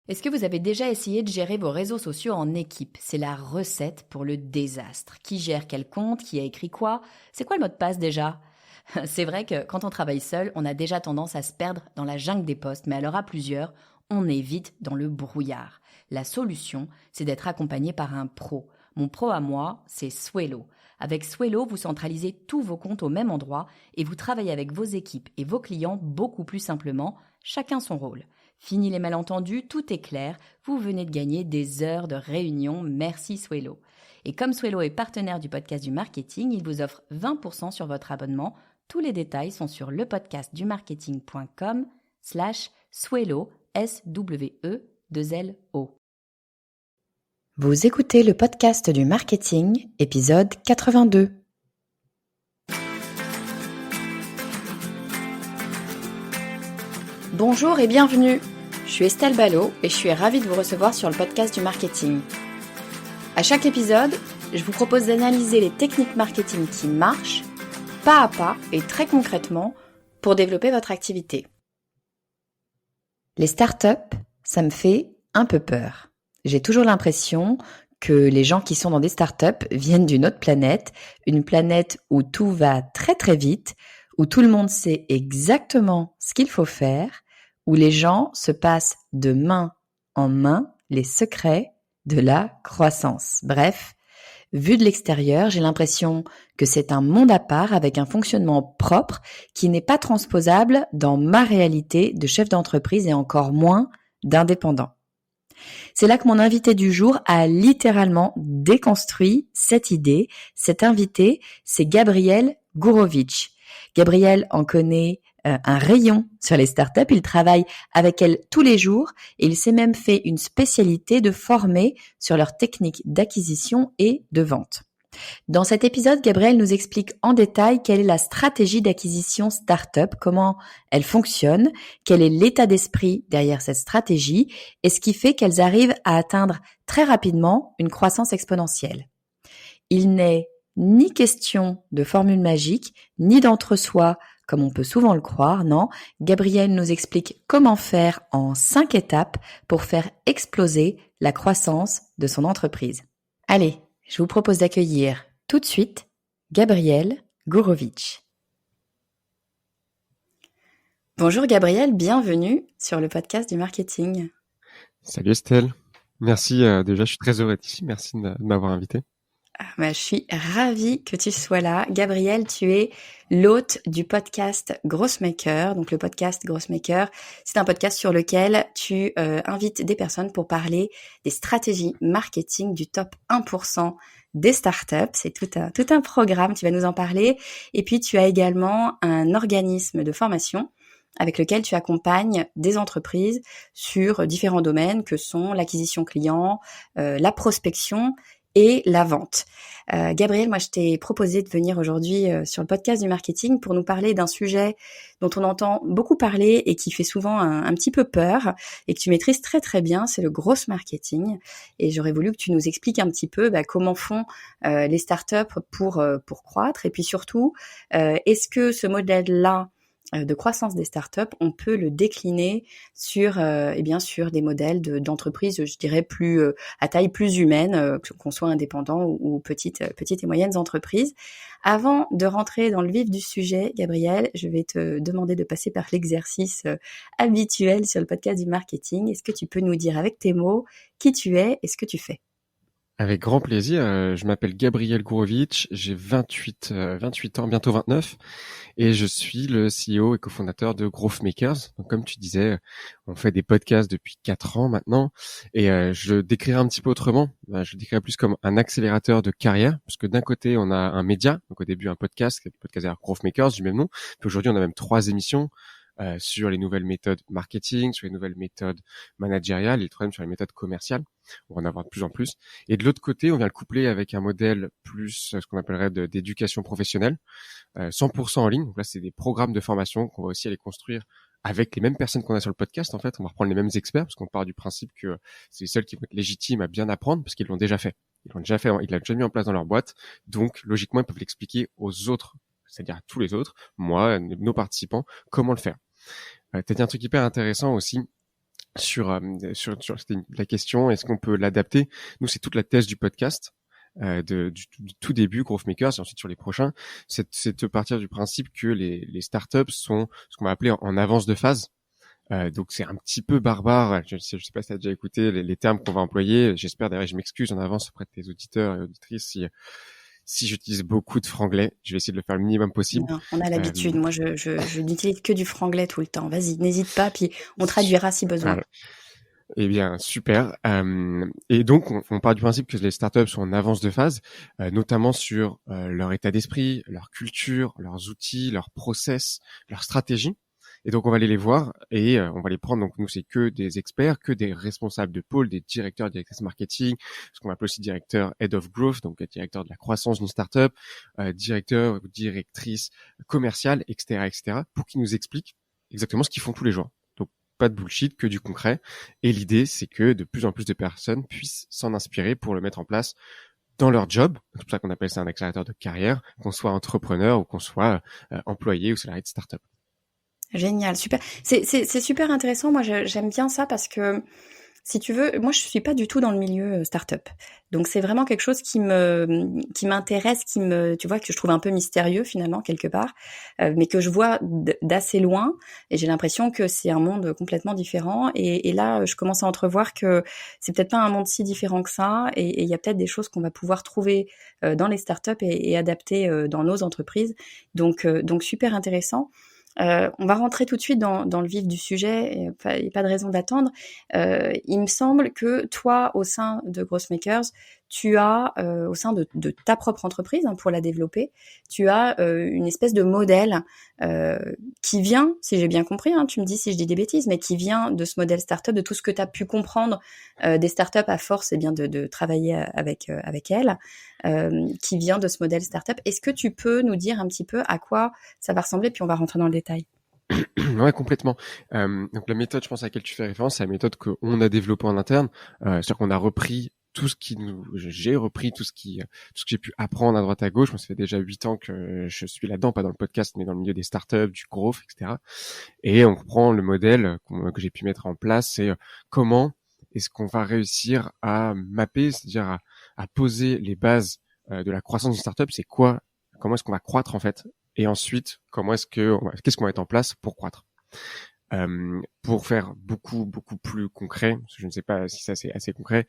Est-ce que vous avez déjà essayé de gérer vos réseaux sociaux en équipe? C'est la recette pour le désastre. Qui gère quel compte? Qui a écrit quoi? C'est quoi le mot de passe déjà? C'est vrai que quand on travaille seul, on a déjà tendance à se perdre dans la jungle des postes, mais alors à plusieurs, on est vite dans le brouillard. La solution, c'est d'être accompagné par un pro. Mon pro à moi, c'est Swello. Avec Swello, vous centralisez tous vos comptes au même endroit et vous travaillez avec vos équipes et vos clients beaucoup plus simplement, chacun son rôle. Fini les malentendus, tout est clair, vous venez de gagner des heures de réunion, merci Swello. Et comme Swello est partenaire du podcast du marketing, il vous offre 20% sur votre abonnement. Tous les détails sont sur lepodcastdumarketing.com/Swello, SWE2LO. Vous écoutez le podcast du marketing, épisode 82. Bonjour et bienvenue. Je suis Estelle Ballot et je suis ravie de vous recevoir sur le podcast du marketing. À chaque épisode, je vous propose d'analyser les techniques marketing qui marchent, pas à pas et très concrètement, pour développer votre activité. Les startups, ça me fait un peu peur. J'ai toujours l'impression que les gens qui sont dans des startups viennent d'une autre planète, une planète où tout va très très vite, où tout le monde sait exactement ce qu'il faut faire, où les gens se passent de main en main les secrets de la croissance. Bref, vu de l'extérieur, j'ai l'impression que c'est un monde à part avec un fonctionnement propre qui n'est pas transposable dans ma réalité de chef d'entreprise et encore moins d'indépendant. C'est là que mon invité du jour a littéralement déconstruit cette idée. Cet invité, c'est Gabriel Gourovitch. Gabriel en connaît un rayon sur les startups. Il travaille avec elles tous les jours et il s'est même fait une spécialité de former sur leurs techniques d'acquisition et de vente. Dans cet épisode, Gabriel nous explique en détail quelle est la stratégie d'acquisition startup, comment elle fonctionne, quel est l'état d'esprit derrière cette stratégie et ce qui fait qu'elles arrivent à atteindre très rapidement une croissance exponentielle. Il n'est ni question de formule magique, ni d'entre-soi, comme on peut souvent le croire, non. Gabriel nous explique comment faire en 5 étapes pour faire exploser la croissance de son entreprise. Allez, je vous propose d'accueillir tout de suite Gabriel Gourovitch. Bonjour Gabriel, bienvenue sur le podcast du marketing. Salut Estelle, merci déjà, je suis très heureux d'être ici, merci de m'avoir invité. Je suis ravie que tu sois là. Gabriel, tu es l'hôte du podcast Grossmaker. Donc le podcast Grossmaker, c'est un podcast sur lequel tu invites des personnes pour parler des stratégies marketing du top 1% des startups. C'est tout un programme, tu vas nous en parler. Et puis tu as également un organisme de formation avec lequel tu accompagnes des entreprises sur différents domaines que sont l'acquisition client, la prospection et la vente. Gabriel, moi je t'ai proposé de venir aujourd'hui sur le podcast du marketing pour nous parler d'un sujet dont on entend beaucoup parler et qui fait souvent un petit peu peur et que tu maîtrises très très bien, c'est le gross marketing. Et j'aurais voulu que tu nous expliques un petit peu comment font les startups pour croître et puis surtout, est-ce que ce modèle-là de croissance des startups, on peut le décliner sur sur des modèles d'entreprises, je dirais plus à taille plus humaine, qu'on soit indépendant ou petites et moyennes entreprises. Avant de rentrer dans le vif du sujet, Gabriel, je vais te demander de passer par l'exercice habituel sur le podcast du marketing. Est-ce que tu peux nous dire avec tes mots qui tu es et ce que tu fais? Avec grand plaisir, je m'appelle Gabriel Gourovitch, j'ai 28 ans, bientôt 29, et je suis le CEO et cofondateur de Growthmakers. Donc comme tu disais, on fait des podcasts depuis 4 ans maintenant, et je le décrirais un petit peu autrement. Je le décrirais plus comme un accélérateur de carrière, parce que d'un côté on a un média, donc au début un podcast, le podcast Growthmakers du même nom, puis aujourd'hui on a même 3 émissions, sur les nouvelles méthodes marketing, sur les nouvelles méthodes managériales et le troisième sur les méthodes commerciales. On va en avoir de plus en plus. Et de l'autre côté, on vient le coupler avec un modèle plus ce qu'on appellerait d'éducation professionnelle, 100% en ligne. Donc là, c'est des programmes de formation qu'on va aussi aller construire avec les mêmes personnes qu'on a sur le podcast. En fait, on va reprendre les mêmes experts parce qu'on part du principe que c'est les seuls qui vont être légitimes à bien apprendre parce qu'ils l'ont déjà fait. Ils l'ont déjà mis en place dans leur boîte. Donc, logiquement, ils peuvent l'expliquer aux autres, c'est-à-dire à tous les autres, moi, nos participants, comment le faire. T'as dit un truc hyper intéressant aussi, c'était la question, est-ce qu'on peut l'adapter? Nous, c'est toute la thèse du podcast. Du tout début, Growth Makers, et ensuite sur les prochains, c'est de partir du principe que les startups sont ce qu'on va appeler en avance de phase. Donc c'est un petit peu barbare. Je sais pas si tu as déjà écouté les termes qu'on va employer. J'espère d'ailleurs, je m'excuse en avance auprès de tes auditeurs et auditrices si j'utilise beaucoup de franglais. Je vais essayer de le faire le minimum possible. Non, on a l'habitude. Moi, je n'utilise que du franglais tout le temps. Vas-y, n'hésite pas, puis on traduira si besoin. Voilà. Eh bien, super. Et donc, on part du principe que les startups sont en avance de phase, notamment sur leur état d'esprit, leur culture, leurs outils, leurs process, leur stratégie. Et donc, on va aller les voir et on va les prendre. Donc, nous, c'est que des experts, que des responsables de pôle, des directeurs, directrices marketing, ce qu'on appelle aussi directeur head of growth, donc directeur de la croissance d'une startup, directeur ou directrice commerciale, etc., etc., pour qu'ils nous expliquent exactement ce qu'ils font tous les jours. Donc, pas de bullshit, que du concret. Et l'idée, c'est que de plus en plus de personnes puissent s'en inspirer pour le mettre en place dans leur job. C'est pour ça qu'on appelle ça un accélérateur de carrière, qu'on soit entrepreneur ou qu'on soit employé ou salarié de startup. Génial, super. C'est super intéressant. Moi, j'aime bien ça parce que, si tu veux, moi, je suis pas du tout dans le milieu startup. Donc, c'est vraiment quelque chose qui m'intéresse, tu vois, que je trouve un peu mystérieux finalement quelque part, mais que je vois d'assez loin. Et j'ai l'impression que c'est un monde complètement différent. Et là, je commence à entrevoir que c'est peut-être pas un monde si différent que ça. Et il y a peut-être des choses qu'on va pouvoir trouver dans les startups et adapter dans nos entreprises. Donc super intéressant. On va rentrer tout de suite dans le vif du sujet, il n'y a pas de raison d'attendre. Il me semble que toi, au sein de Growthmakers, tu as, au sein de ta propre entreprise, hein, pour la développer, tu as une espèce de modèle qui vient, si j'ai bien compris, hein, tu me dis si je dis des bêtises, mais qui vient de ce modèle startup, de tout ce que tu as pu comprendre des startups à force bien de travailler avec elles, qui vient de ce modèle startup. Est-ce que tu peux nous dire un petit peu à quoi ça va ressembler, puis on va rentrer dans le détail? Ouais, complètement. Donc la méthode, je pense à laquelle tu fais référence, c'est la méthode qu'on a développée en interne. C'est-à-dire qu'on a repris j'ai repris tout ce que j'ai pu apprendre à droite à gauche. Moi, ça fait déjà 8 ans que je suis là-dedans, pas dans le podcast, mais dans le milieu des startups, du growth, etc. Et on reprend le modèle que j'ai pu mettre en place. C'est comment est-ce qu'on va réussir à mapper, c'est-à-dire à poser les bases de la croissance d'une startup. C'est quoi? Comment est-ce qu'on va croître en fait? Et ensuite, qu'est-ce qu'on va mettre en place pour croître? Pour faire beaucoup plus concret, parce que je ne sais pas si ça c'est assez concret,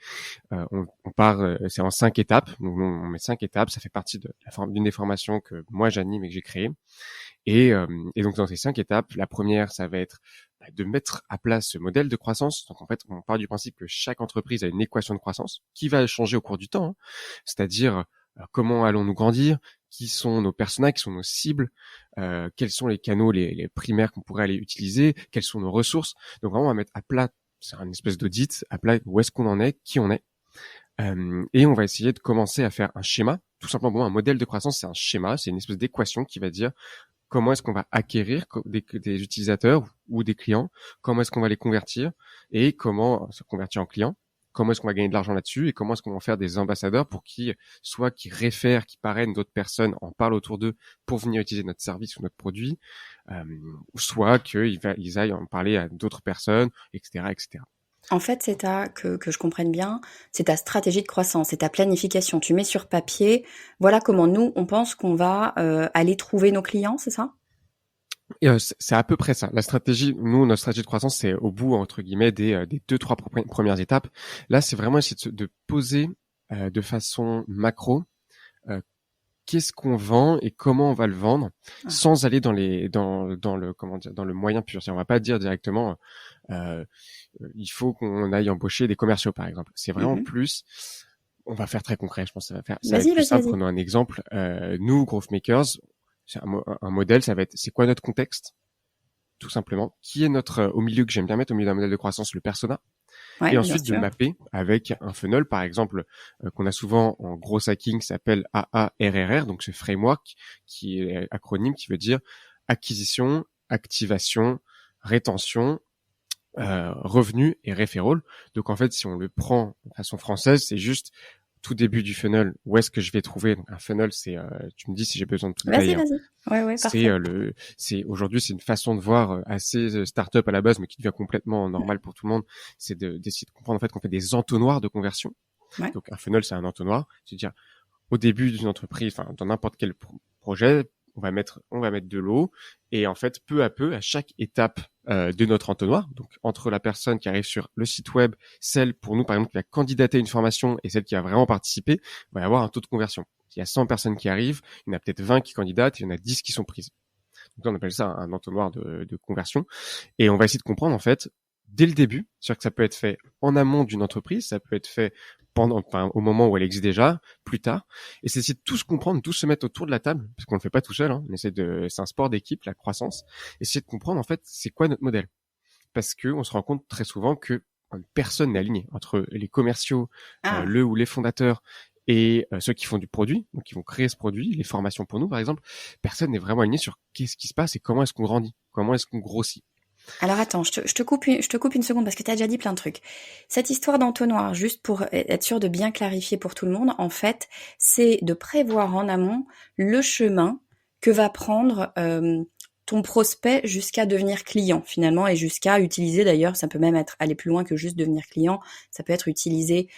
on part, c'est en 5 étapes. Donc on met 5 étapes. Ça fait partie d'une des formations que moi j'anime et que j'ai créée. Et donc dans ces 5 étapes, la première, ça va être de mettre à place ce modèle de croissance. Donc en fait, on part du principe que chaque entreprise a une équation de croissance qui va changer au cours du temps, hein. C'est-à-dire comment allons-nous grandir, qui sont nos personas, qui sont nos cibles, quels sont les canaux les primaires qu'on pourrait aller utiliser, quelles sont nos ressources. Donc vraiment, on va mettre à plat, c'est une espèce d'audit, à plat où est-ce qu'on en est, qui on est. Et on va essayer de commencer à faire un schéma. Tout simplement, un modèle de croissance, c'est un schéma, c'est une espèce d'équation qui va dire comment est-ce qu'on va acquérir des utilisateurs ou des clients, comment est-ce qu'on va les convertir et comment se convertir en clients, comment est-ce qu'on va gagner de l'argent là-dessus et comment est-ce qu'on va faire des ambassadeurs pour qui réfèrent, qui parrainent d'autres personnes, en parlent autour d'eux pour venir utiliser notre service ou notre produit, soit qu'ils aillent en parler à d'autres personnes, etc., etc. En fait, que je comprenne bien, c'est ta stratégie de croissance, c'est ta planification. Tu mets sur papier, voilà comment nous, on pense qu'on va aller trouver nos clients, c'est ça? Et c'est à peu près ça. La stratégie, notre stratégie de croissance, c'est au bout, entre guillemets, des 2-3 premières étapes. Là, c'est vraiment essayer de poser de façon macro qu'est-ce qu'on vend et comment on va le vendre, sans aller dans le moyen pur. On va pas dire directement il faut qu'on aille embaucher des commerciaux, par exemple. C'est vraiment plus, on va faire très concret. Je pense que ça va être plus simple. Prenons un exemple. Nous, Growthmakers, c'est un modèle, ça va être, c'est quoi notre contexte, tout simplement. Qui est au milieu, que j'aime bien mettre au milieu d'un modèle de croissance, le persona. Ouais, et ensuite de mapper avec un funnel, par exemple, qu'on a souvent en gros hacking, qui s'appelle AARRR, donc ce framework qui est acronyme, qui veut dire acquisition, activation, rétention, revenu et referral. Donc en fait, si on le prend de façon française, c'est juste tout début du funnel, où est-ce que je vais trouver. Donc, un funnel, c'est, tu me dis si j'ai besoin de tout Vas-y, détailler, hein. vas-y. Ouais, C'est parfait. aujourd'hui, c'est une façon de voir assez start-up à la base, mais qui devient complètement normal pour tout le monde. C'est d'essayer de comprendre en fait qu'on fait des entonnoirs de conversion. Ouais. Donc un funnel, c'est un entonnoir. C'est-à-dire au début d'une entreprise, enfin dans n'importe quel projet, on va mettre de l'eau, et en fait peu à peu, à chaque étape de notre entonnoir, donc entre la personne qui arrive sur le site web, celle pour nous par exemple qui va candidater une formation et celle qui va vraiment participer, il va y avoir un taux de conversion. Il y a 100 personnes qui arrivent, il y en a peut-être 20 qui candidatent, il y en a 10 qui sont prises. Donc là, on appelle ça un entonnoir de conversion. Et on va essayer de comprendre, en fait, dès le début, c'est-à-dire que ça peut être fait en amont d'une entreprise, ça peut être fait au moment où elle existe déjà, plus tard. Et c'est essayer de tous comprendre, tous se mettre autour de la table, parce qu'on le fait pas tout seul, hein. C'est un sport d'équipe, la croissance. Essayer de comprendre, en fait, c'est quoi notre modèle. Parce que on se rend compte très souvent que personne n'est aligné entre les commerciaux, Ah, le ou les fondateurs et ceux qui font du produit, donc qui vont créer ce produit, les formations pour nous par exemple. Personne n'est vraiment aligné sur qu'est-ce qui se passe et comment est-ce qu'on grandit, comment est-ce qu'on grossit. alors attends, je te coupe une seconde parce que tu as déjà dit plein de trucs. Cette histoire d'entonnoir, juste pour être sûr de bien clarifier pour tout le monde, en fait, c'est de prévoir en amont le chemin que va prendre ton prospect jusqu'à devenir client finalement et jusqu'à utiliser d'ailleurs, ça peut même être aller plus loin que juste devenir client, ça peut être utiliser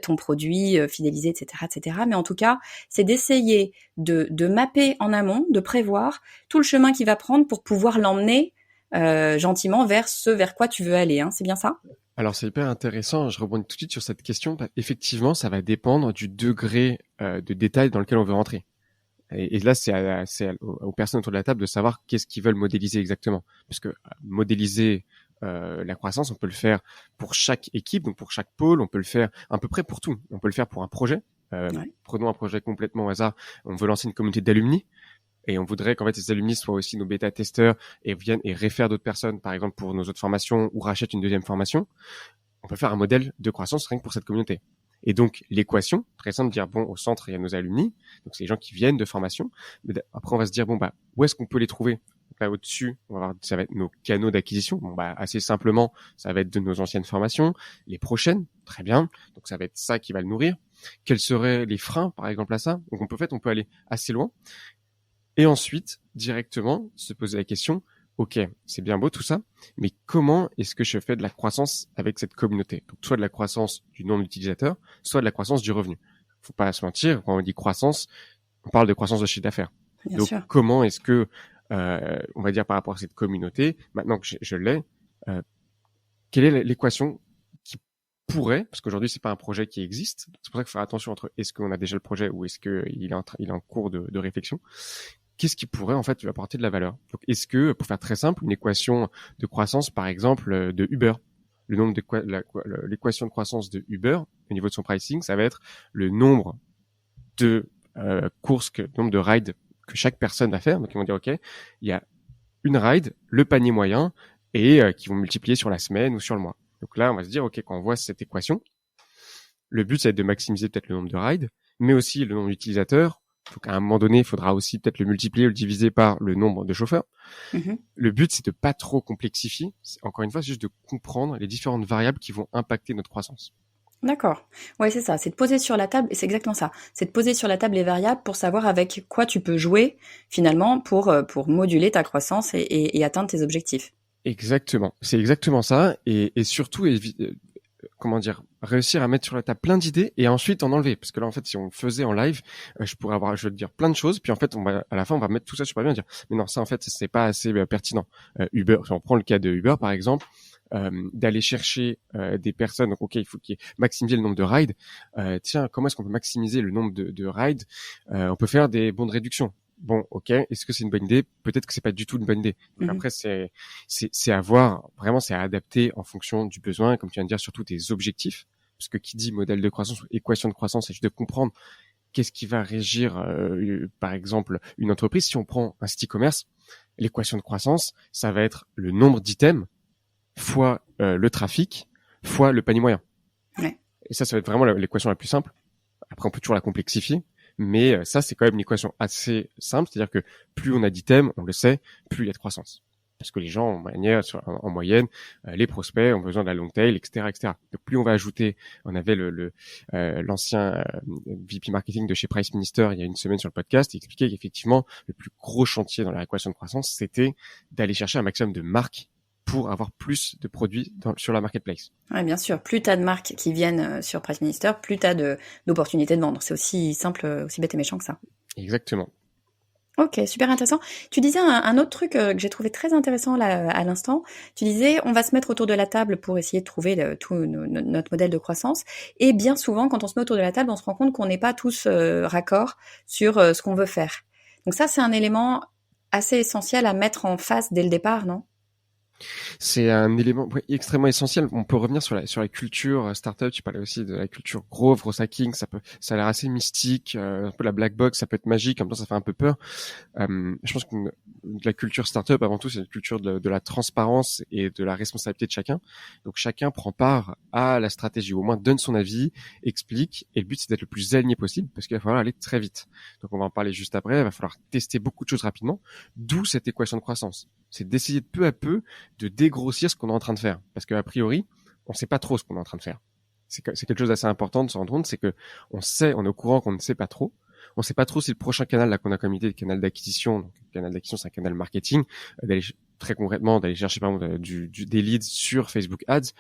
ton produit, fidéliser, etc., etc. Mais en tout cas, c'est d'essayer de mapper en amont, de prévoir tout le chemin qu'il va prendre pour pouvoir l'emmener gentiment vers ce vers quoi tu veux aller, hein, c'est bien ça? Alors c'est hyper intéressant, je rebondis tout de suite sur cette question. Effectivement, ça va dépendre du degré de détail dans lequel on veut rentrer. Et là, aux personnes autour de la table de savoir qu'est-ce qu'ils veulent modéliser exactement. Parce que modéliser la croissance, on peut le faire pour chaque équipe, donc pour chaque pôle, on peut le faire à peu près pour tout. On peut le faire pour un projet. Ouais. Prenons un projet complètement au hasard. On veut lancer une communauté d'alumni. Et on voudrait qu'en fait ces alumni soient aussi nos bêta-testeurs et viennent et réfèrent d'autres personnes, par exemple pour nos autres formations, ou rachètent une deuxième formation. On peut faire un modèle de croissance rien que pour cette communauté. Et donc l'équation, très simple, dire bon, au centre il y a nos alumni, donc c'est les gens qui viennent de formation. Mais après on va se dire bon bah où est-ce qu'on peut les trouver? Donc là au-dessus, ça va être nos canaux d'acquisition. Bon bah assez simplement, ça va être de nos anciennes formations, les prochaines, très bien. Donc ça va être ça qui va le nourrir. Quels seraient les freins par exemple à ça? Donc on peut aller assez loin. Et ensuite, directement, se poser la question, ok, c'est bien beau tout ça, mais comment est-ce que je fais de la croissance avec cette communauté? Donc, soit de la croissance du nombre d'utilisateurs, soit de la croissance du revenu. Faut pas se mentir, quand on dit croissance, on parle de croissance de chiffre d'affaires. Bien Donc, sûr. comment est-ce que, on va dire par rapport à cette communauté, maintenant que je l'ai, quelle est l'équation qui pourrait, parce qu'aujourd'hui c'est pas un projet qui existe, c'est pour ça qu'il faut faire attention entre est-ce qu'on a déjà le projet ou est-ce qu'il est en cours de réflexion. Qu'est-ce qui pourrait en fait lui apporter de la valeur? Donc, est-ce que, pour faire très simple, une équation de croissance, par exemple, de Uber, le nombre l'équation de croissance de Uber au niveau de son pricing, ça va être le nombre de le nombre de rides que chaque personne va faire. Donc, ils vont dire, ok, il y a une ride, le panier moyen, et qui vont multiplier sur la semaine ou sur le mois. Donc là, on va se dire, ok, quand on voit cette équation, le but, c'est de maximiser peut-être le nombre de rides, mais aussi le nombre d'utilisateurs. Donc à un moment donné, il faudra aussi peut-être le multiplier ou le diviser par le nombre de chauffeurs. Mmh. Le but, c'est de pas trop complexifier. C'est, encore une fois, c'est juste de comprendre les différentes variables qui vont impacter notre croissance. D'accord. Ouais, c'est ça, c'est de poser sur la table et c'est exactement ça. C'est de poser sur la table les variables pour savoir avec quoi tu peux jouer finalement pour moduler ta croissance et atteindre tes objectifs. Exactement. C'est exactement ça. Et surtout, comment dire, réussir à mettre sur la table plein d'idées et ensuite en enlever. Parce que là, en fait, si on le faisait en live, je vais te dire plein de choses, puis en fait, à la fin, on va mettre tout ça super bien et dire, mais non, ça, en fait, c'est pas assez pertinent. Uber, si on prend le cas de Uber, par exemple, d'aller chercher des personnes, donc ok, il faut maximiser le nombre de rides. Tiens, comment est-ce qu'on peut maximiser le nombre de rides? On peut faire des bons de réduction. Bon, ok, est-ce que c'est une bonne idée? Peut-être que c'est pas du tout une bonne idée. Donc Mmh. après, c'est à voir, vraiment, c'est à adapter en fonction du besoin, comme tu viens de dire, surtout des objectifs. Parce que qui dit modèle de croissance ou équation de croissance, c'est juste de comprendre qu'est-ce qui va régir, par exemple, une entreprise. Si on prend un site e-commerce, l'équation de croissance, ça va être le nombre d'items fois le trafic fois le panier moyen. Ouais. Et ça va être vraiment l'équation la plus simple. Après, on peut toujours la complexifier. Mais ça, c'est quand même une équation assez simple. C'est-à-dire que plus on a d'items, on le sait, plus il y a de croissance. parce que les gens, en moyenne, les prospects ont besoin de la long tail, etc., etc. Donc plus on va ajouter, on avait l'ancien VP marketing de chez Price Minister il y a une semaine sur le podcast, il expliquait qu'effectivement le plus gros chantier dans la équation de croissance, c'était d'aller chercher un maximum de marques pour avoir plus de produits sur la marketplace. Ouais, bien sûr. Plus t'as de marques qui viennent sur Price Minister, plus t'as d'opportunités de vendre. C'est aussi simple, aussi bête et méchant que ça. Exactement. Ok, super intéressant. Tu disais un autre truc que j'ai trouvé très intéressant là à l'instant. Tu disais, on va se mettre autour de la table pour essayer de trouver tout notre modèle de croissance. Et bien souvent, quand on se met autour de la table, on se rend compte qu'on n'est pas tous raccord sur ce qu'on veut faire. Donc ça, c'est un élément assez essentiel à mettre en face dès le départ, non ? C'est un élément extrêmement essentiel. On peut revenir sur la culture startup. Tu parlais aussi de la culture growth hacking. Ça a l'air assez mystique, un peu la black box. Ça peut être magique. En même temps, ça fait un peu peur. Je pense que la culture startup, avant tout, c'est une culture de la transparence et de la responsabilité de chacun. Donc, chacun prend part à la stratégie, ou au moins donne son avis, explique. Et le but, c'est d'être le plus aligné possible, parce qu'il va falloir aller très vite. Donc, on va en parler juste après. Il va falloir tester beaucoup de choses rapidement. D'où cette équation de croissance. C'est d'essayer de peu à peu de dégrossir ce qu'on est en train de faire. Parce qu'a priori, on ne sait pas trop ce qu'on est en train de faire. C'est quelque chose d'assez important de se rendre compte, c'est que on est au courant qu'on ne sait pas trop. On ne sait pas trop si le prochain canal là qu'on a comme idée, le canal d'acquisition. Donc, le canal d'acquisition, c'est un canal marketing. D'aller très concrètement, d'aller chercher par exemple des leads sur Facebook Ads.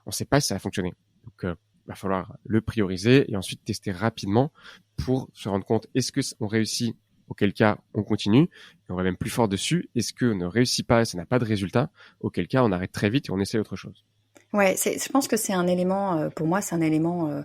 On ne sait pas si ça va fonctionner. Donc, va falloir le prioriser et ensuite tester rapidement pour se rendre compte est-ce que on réussit. Auquel cas, on continue, et on va même plus fort dessus. Est-ce qu'on ne réussit pas, ça n'a pas de résultat, auquel cas, on arrête très vite et on essaie autre chose. Ouais, je pense que c'est un élément, pour moi, c'est un élément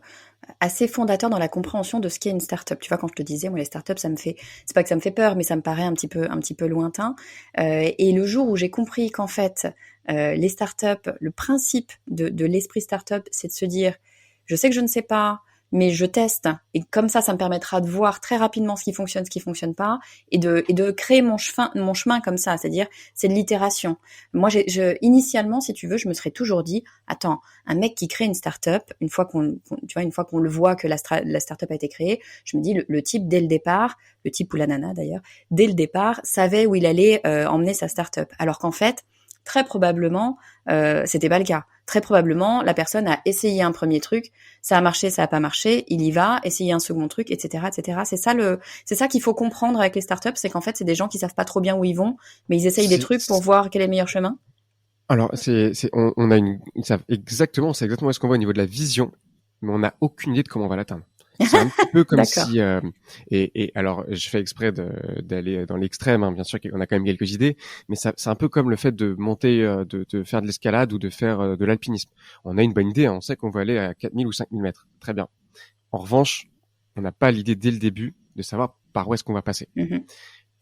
assez fondateur dans la compréhension de ce qu'est une startup. Tu vois, quand je te disais, moi, les startups, c'est pas que ça me fait peur, mais ça me paraît un petit peu lointain. Et le jour où j'ai compris qu'en fait, les startups, le principe de l'esprit startup, c'est de se dire, je sais que je ne sais pas, mais je teste, et comme ça me permettra de voir très rapidement ce qui fonctionne pas, et de créer mon chemin comme ça, c'est-à-dire c'est de l'itération. Moi, initialement, si tu veux, je me serais toujours dit, attends, un mec qui crée une start-up, une fois qu'on le voit que la start-up a été créée, je me dis le type dès le départ, le type ou la nana d'ailleurs, dès le départ, savait où il allait emmener sa start-up, alors qu'en fait, très probablement, c'était pas le cas. Très probablement, la personne a essayé un premier truc, ça a marché, ça a pas marché, il y va, essayer un second truc, etc., etc. C'est ça qu'il faut comprendre avec les startups, c'est qu'en fait, c'est des gens qui savent pas trop bien où ils vont, mais ils essayent des trucs pour voir quel est le meilleur chemin. Alors, ils savent exactement, c'est exactement ce qu'on voit au niveau de la vision, mais on n'a aucune idée de comment on va l'atteindre. C'est un petit peu comme si et alors je fais exprès d'aller dans l'extrême, hein, bien sûr qu'on a quand même quelques idées, mais c'est un peu comme le fait de monter de faire de l'escalade ou de faire de l'alpinisme. On a une bonne idée, hein, on sait qu'on va aller à 4000 ou 5000 mètres. Très bien. En revanche, on n'a pas l'idée dès le début de savoir par où est-ce qu'on va passer. Mm-hmm.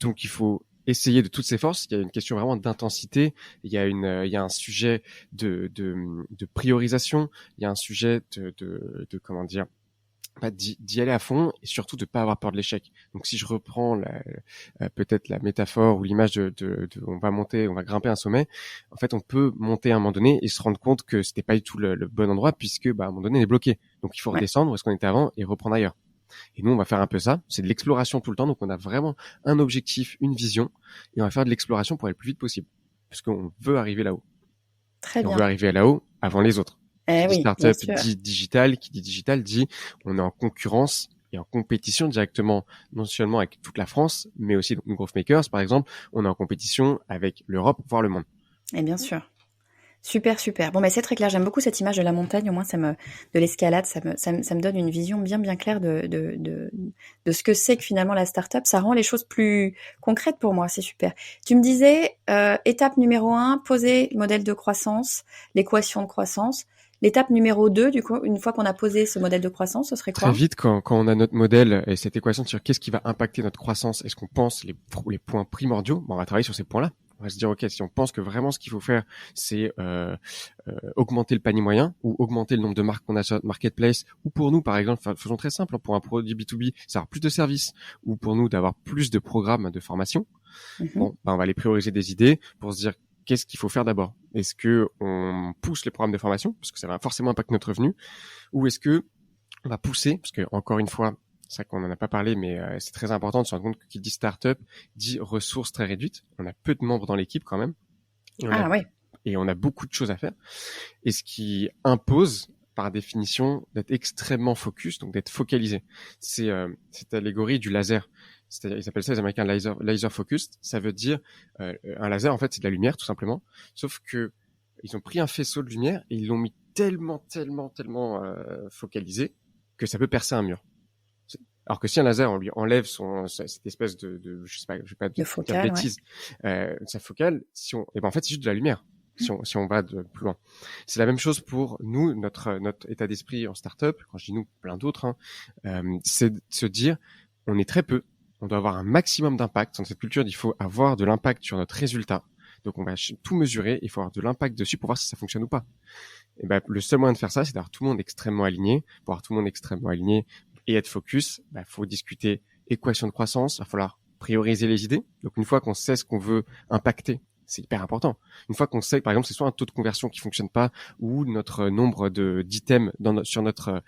Donc il faut essayer de toutes ses forces. Il y a une question vraiment d'intensité. Il y a un sujet de priorisation. Il y a un sujet de comment dire, d'y aller à fond et surtout de pas avoir peur de l'échec. Donc si je reprends peut-être la métaphore ou l'image de on va grimper un sommet, en fait on peut monter à un moment donné et se rendre compte que c'était pas du tout le bon endroit puisque à un moment donné on est bloqué. Donc il faut redescendre où est-ce qu'on était avant et reprendre ailleurs. Et nous on va faire un peu ça, c'est de l'exploration tout le temps, donc on a vraiment un objectif, une vision et on va faire de l'exploration pour aller le plus vite possible parce qu'on veut arriver là-haut. Très bien. On veut arriver là-haut avant les autres. Qui dit startup dit digital, qui dit digital dit on est en concurrence et en compétition directement, non seulement avec toute la France, mais aussi donc, nous Growth Makers par exemple, on est en compétition avec l'Europe, voire le monde. Et bien sûr. Super. Bon, mais c'est très clair. J'aime beaucoup cette image de la montagne. Au moins, de l'escalade, ça me donne une vision bien claire de ce que c'est que finalement la start-up. Ça rend les choses plus concrètes pour moi. C'est super. Tu me disais, étape numéro 1, poser le modèle de croissance, l'équation de croissance. L'étape numéro 2, du coup, une fois qu'on a posé ce modèle de croissance, ce serait quoi ? Très vite, quand on a notre modèle et cette équation sur qu'est-ce qui va impacter notre croissance, est-ce qu'on pense les points primordiaux, on va travailler sur ces points-là. On va se dire, ok, si on pense que vraiment ce qu'il faut faire, c'est augmenter le panier moyen ou augmenter le nombre de marques qu'on a sur notre marketplace, ou pour nous, par exemple, faisons très simple, pour un produit B2B, c'est avoir plus de services, ou pour nous, d'avoir plus de programmes de formation. Mm-hmm. Bon, on va aller prioriser des idées pour se dire, qu'est-ce qu'il faut faire d'abord ? Est-ce que on pousse les programmes de formation parce que ça va forcément impacter notre revenu, ou est-ce que on va pousser parce que encore une fois, c'est vrai qu'on en a pas parlé, mais c'est très important de se rendre compte que qui dit startup dit ressources très réduites. On a peu de membres dans l'équipe quand même, Et Ah ouais. on a beaucoup de choses à faire. Et ce qui impose, par définition, d'être extrêmement focus, donc d'être focalisé. C'est cette allégorie du laser. C'est-à-dire, ils appellent ça les Américains laser focused. Ça veut dire un laser, en fait, c'est de la lumière, tout simplement. Sauf que ils ont pris un faisceau de lumière et ils l'ont mis tellement focalisé que ça peut percer un mur. Alors que si un laser, on lui enlève cette espèce de je sais pas, je vais pas De dire focal, bêtise, sa focale, et ben en fait c'est juste de la lumière. Si on va de plus loin, c'est la même chose pour nous, notre état d'esprit en startup. Quand je dis nous, plein d'autres, c'est de se dire, on est très peu, on doit avoir un maximum d'impact. Dans cette culture, il faut avoir de l'impact sur notre résultat. Donc on va tout mesurer, il faut avoir de l'impact dessus pour voir si ça fonctionne ou pas. Et ben le seul moyen de faire ça, c'est d'avoir tout le monde extrêmement aligné. Pour avoir tout le monde extrêmement aligné et être focus, faut discuter équation de croissance, il va falloir prioriser les idées. Donc une fois qu'on sait ce qu'on veut impacter, c'est hyper important. Une fois qu'on sait que par exemple c'est soit un taux de conversion qui fonctionne pas ou notre nombre d'items sur notre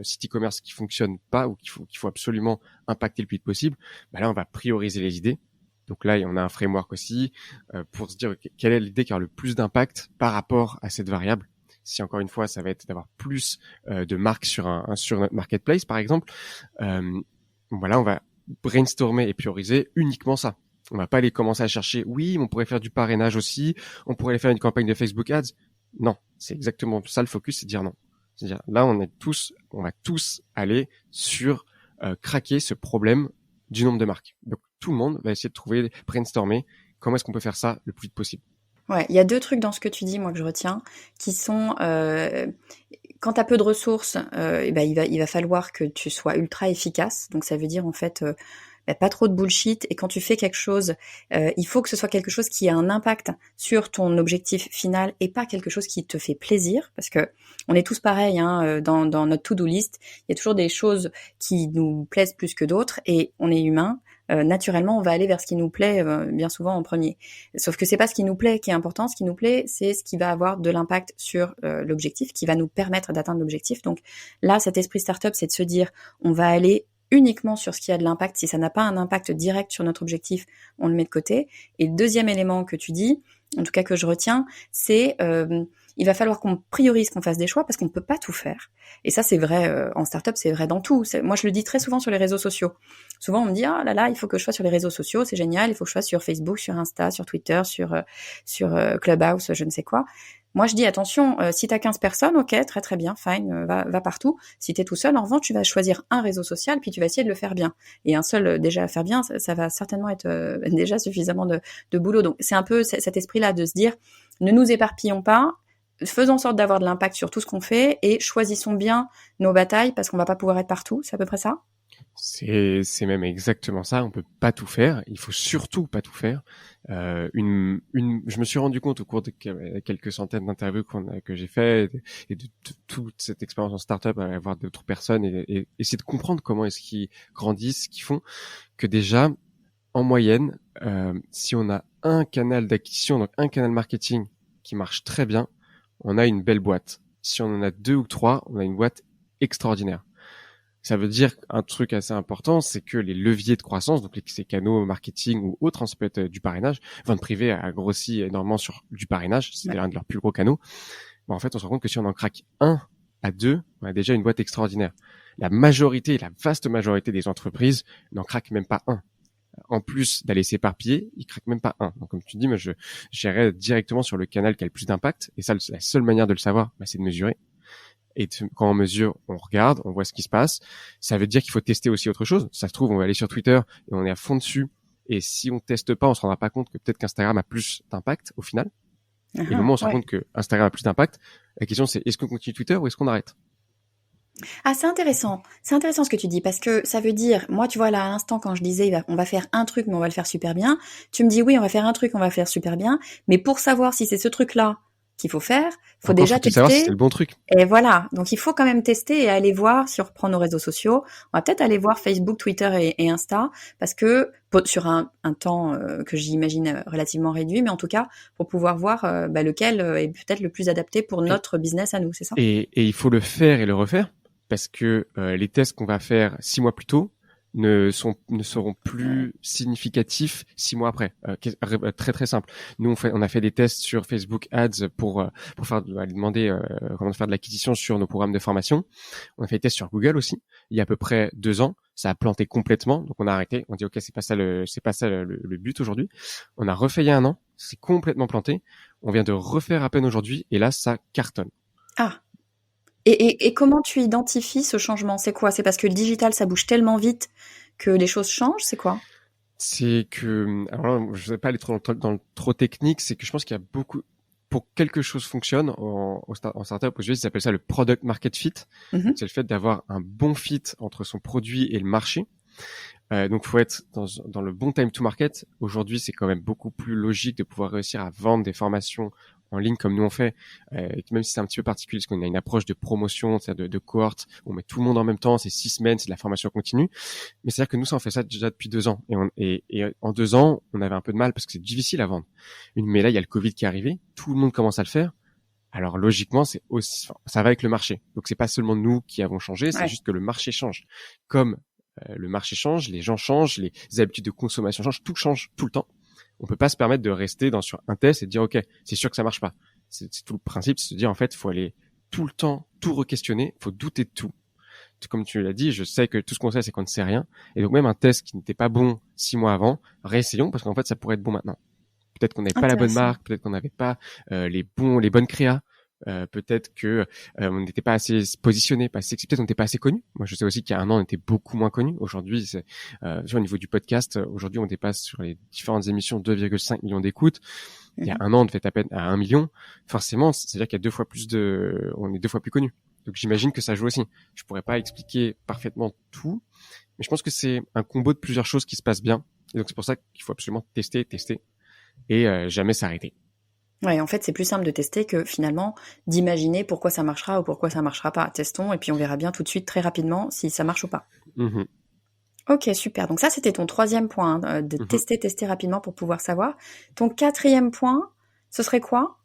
site e-commerce qui fonctionne pas ou qu'il faut absolument impacter le plus vite possible, là on va prioriser les idées. Donc là, on a un framework aussi pour se dire quelle est l'idée qui a le plus d'impact par rapport à cette variable. Si encore une fois, ça va être d'avoir plus de marques sur notre marketplace, par exemple, on va brainstormer et prioriser uniquement ça. On va pas aller commencer à chercher, oui, on pourrait faire du parrainage aussi, on pourrait faire une campagne de Facebook Ads. Non, c'est exactement ça le focus, c'est dire non. C'est-à-dire là, on va tous aller sur craquer ce problème du nombre de marques. Donc tout le monde va essayer de trouver, brainstormer, comment est-ce qu'on peut faire ça le plus vite possible. Ouais, il y a 2 trucs dans ce que tu dis, moi, que je retiens, qui sont, quand tu as peu de ressources, il va falloir que tu sois ultra efficace. Donc ça veut dire, en fait, pas trop de bullshit. Et quand tu fais quelque chose, il faut que ce soit quelque chose qui a un impact sur ton objectif final et pas quelque chose qui te fait plaisir. Parce que on est tous pareils, dans notre to-do list. Il y a toujours des choses qui nous plaisent plus que d'autres et on est humain. Naturellement, on va aller vers ce qui nous plaît bien souvent en premier. Sauf que c'est pas ce qui nous plaît qui est important. Ce qui nous plaît, c'est ce qui va avoir de l'impact sur l'objectif, qui va nous permettre d'atteindre l'objectif. Donc là, cet esprit startup, c'est de se dire, on va aller uniquement sur ce qui a de l'impact. Si ça n'a pas un impact direct sur notre objectif, on le met de côté. Et le deuxième élément que tu dis, en tout cas que je retiens, c'est il va falloir qu'on priorise, qu'on fasse des choix parce qu'on ne peut pas tout faire. Et ça, c'est vrai en startup, c'est vrai dans tout. Moi, je le dis très souvent sur les réseaux sociaux. Souvent, on me dit, ah là là, il faut que je sois sur les réseaux sociaux, c'est génial, il faut que je sois sur Facebook, sur Insta, sur Twitter, sur Clubhouse, je ne sais quoi. Moi, je dis, attention, si t'as 15 personnes, ok, très très bien, fine, va partout. Si t'es tout seul, en revanche, tu vas choisir un réseau social, puis tu vas essayer de le faire bien. Et un seul, déjà, à faire bien, ça va certainement être déjà suffisamment de boulot. Donc, c'est un peu cet esprit-là de se dire, ne nous éparpillons pas, faisons en sorte d'avoir de l'impact sur tout ce qu'on fait et choisissons bien nos batailles parce qu'on va pas pouvoir être partout. C'est à peu près ça? C'est même exactement ça. On peut pas tout faire. Il faut surtout pas tout faire. Je me suis rendu compte au cours de quelques centaines d'interviews que j'ai fait et de toute cette expérience en startup, à voir d'autres personnes et essayer de comprendre comment est-ce qu'ils grandissent, ce qu'ils font, que déjà, en moyenne, si on a un canal d'acquisition, donc un canal marketing qui marche très bien, on a une belle boîte. Si on en a 2 ou 3, on a une boîte extraordinaire. Ça veut dire un truc assez important, c'est que les leviers de croissance, donc ces canaux marketing ou autres, ça peut être du parrainage. Vente privée a grossi énormément sur du parrainage, c'est l'un de leurs plus gros canaux. En fait, on se rend compte que si on en craque 1 à 2, on a déjà une boîte extraordinaire. La vaste majorité des entreprises n'en craquent même pas 1. En plus d'aller s'éparpiller, ils craquent même pas 1. Donc comme tu dis, moi j'irais directement sur le canal qui a le plus d'impact. Et ça, la seule manière de le savoir, c'est de mesurer. Et quand on mesure, on regarde, on voit ce qui se passe. Ça veut dire qu'il faut tester aussi autre chose. Ça se trouve, on va aller sur Twitter et on est à fond dessus. Et si on teste pas, on se rendra pas compte que peut-être qu'Instagram a plus d'impact au final. Et le moment où on se rend compte que Instagram a plus d'impact, la question c'est est-ce qu'on continue Twitter ou est-ce qu'on arrête? Ah, c'est intéressant. C'est intéressant ce que tu dis parce que ça veut dire, moi, tu vois, là, à l'instant, quand je disais, on va faire un truc, mais on va le faire super bien. Tu me dis, oui, on va faire un truc, on va le faire super bien. Mais pour savoir si c'est ce truc-là qu'il faut faire, faut déjà tester. Savoir si c'est le bon truc. Et voilà. Donc, il faut quand même tester et aller voir si on reprend nos réseaux sociaux. On va peut-être aller voir Facebook, Twitter et Insta parce que sur un temps que j'imagine relativement réduit, mais en tout cas, pour pouvoir voir lequel est peut-être le plus adapté pour notre business à nous, c'est ça? Et il faut le faire et le refaire parce que les tests qu'on va faire 6 mois plus tôt ne seront plus significatifs 6 mois après. Très très simple. Nous on a fait des tests sur Facebook Ads pour aller demander comment faire de l'acquisition sur nos programmes de formation. On a fait des tests sur Google aussi. Il y a à peu près 2 ans, ça a planté complètement, donc on a arrêté. On dit ok, c'est pas ça le but aujourd'hui. On a refait il y a un an, c'est complètement planté. On vient de refaire à peine aujourd'hui et là ça cartonne. Ah. Et comment tu identifies ce changement? C'est quoi? C'est parce que le digital, ça bouge tellement vite que les choses changent? C'est quoi? C'est que, alors là, je ne vais pas aller dans le trop technique, c'est que je pense qu'il y a beaucoup, pour que quelque chose fonctionne en startup, aux US, ils appellent ça le product market fit. Mhm. C'est le fait d'avoir un bon fit entre son produit et le marché. Donc, faut être dans le bon time to market. Aujourd'hui, c'est quand même beaucoup plus logique de pouvoir réussir à vendre des formations en ligne comme nous on fait, même si c'est un petit peu particulier parce qu'on a une approche de promotion, c'est-à-dire de cohorte, on met tout le monde en même temps, c'est 6 semaines, c'est de la formation continue. Mais c'est-à-dire que nous, ça, on fait ça déjà depuis 2 ans. Et en 2 ans, on avait un peu de mal parce que c'est difficile à vendre. Mais là, il y a le Covid qui est arrivé, tout le monde commence à le faire. Alors logiquement, ça va avec le marché. Donc c'est pas seulement nous qui avons changé, c'est juste que le marché change. Comme le marché change, les gens changent, les habitudes de consommation changent, tout change tout le temps. On peut pas se permettre de rester sur un test et de dire ok, c'est sûr que ça marche pas. C'est tout le principe, c'est de se dire en fait, faut aller tout le temps tout re-questionner, faut douter de tout. Comme tu l'as dit, je sais que tout ce qu'on sait, c'est qu'on ne sait rien. Et donc même un test qui n'était pas bon 6 mois avant, réessayons parce qu'en fait, ça pourrait être bon maintenant. Peut-être qu'on n'avait pas la bonne marque, peut-être qu'on n'avait pas les bonnes créas. Peut-être que on n'était pas assez positionné, pas assez, peut-être on n'était pas assez connu. Moi, je sais aussi qu'il y a un an, on était beaucoup moins connu. Aujourd'hui, c'est au niveau du podcast, aujourd'hui, on dépasse sur les différentes émissions 2,5 millions d'écoutes. Il y a un an, on devait être à peine à 1 million. Forcément, c'est-à-dire qu'il y a on est 2 fois plus connu. Donc, j'imagine que ça joue aussi. Je pourrais pas expliquer parfaitement tout, mais je pense que c'est un combo de plusieurs choses qui se passent bien. Et donc, c'est pour ça qu'il faut absolument tester et jamais s'arrêter. Ouais, en fait, c'est plus simple de tester que finalement d'imaginer pourquoi ça marchera ou pourquoi ça marchera pas. Testons et puis on verra bien tout de suite très rapidement si ça marche ou pas. Mmh. Ok, super. Donc ça, c'était ton 3e point, de tester rapidement pour pouvoir savoir. Ton 4e point, ce serait quoi?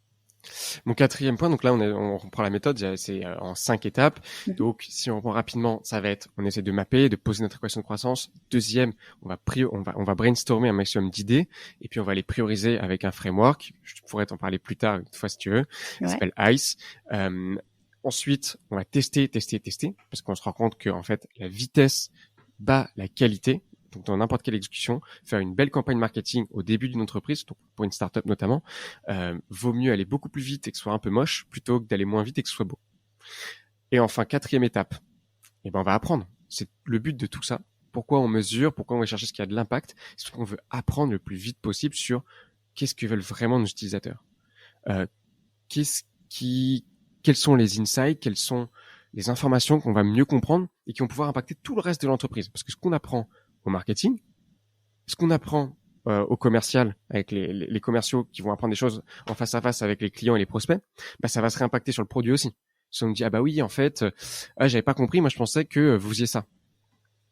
Mon 4e point, donc là on reprend la méthode, c'est en 5 étapes. Donc si on reprend rapidement, ça va être, on essaie de mapper, de poser notre équation de croissance. 2e, on va brainstormer un maximum d'idées et puis on va les prioriser avec un framework. Je pourrais t'en parler plus tard une fois si tu veux. Ça s'appelle ICE. Ensuite, on va tester parce qu'on se rend compte que en fait la vitesse bat la qualité. Donc dans n'importe quelle exécution, faire une belle campagne marketing au début d'une entreprise, donc pour une startup notamment, vaut mieux aller beaucoup plus vite et que ce soit un peu moche plutôt que d'aller moins vite et que ce soit beau. Et enfin, 4e étape, on va apprendre. C'est le but de tout ça. Pourquoi on mesure, pourquoi on va chercher ce qui a de l'impact, c'est parce qu'on veut apprendre le plus vite possible sur qu'est-ce que veulent vraiment nos utilisateurs. Quels sont les insights, quelles sont les informations qu'on va mieux comprendre et qui vont pouvoir impacter tout le reste de l'entreprise. Parce que ce qu'on apprend au marketing, ce qu'on apprend au commercial avec les commerciaux qui vont apprendre des choses en face à face avec les clients et les prospects, ça va se réimpacter sur le produit aussi. Si on me dit ah bah oui en fait j'avais pas compris, moi je pensais que vous faisiez ça.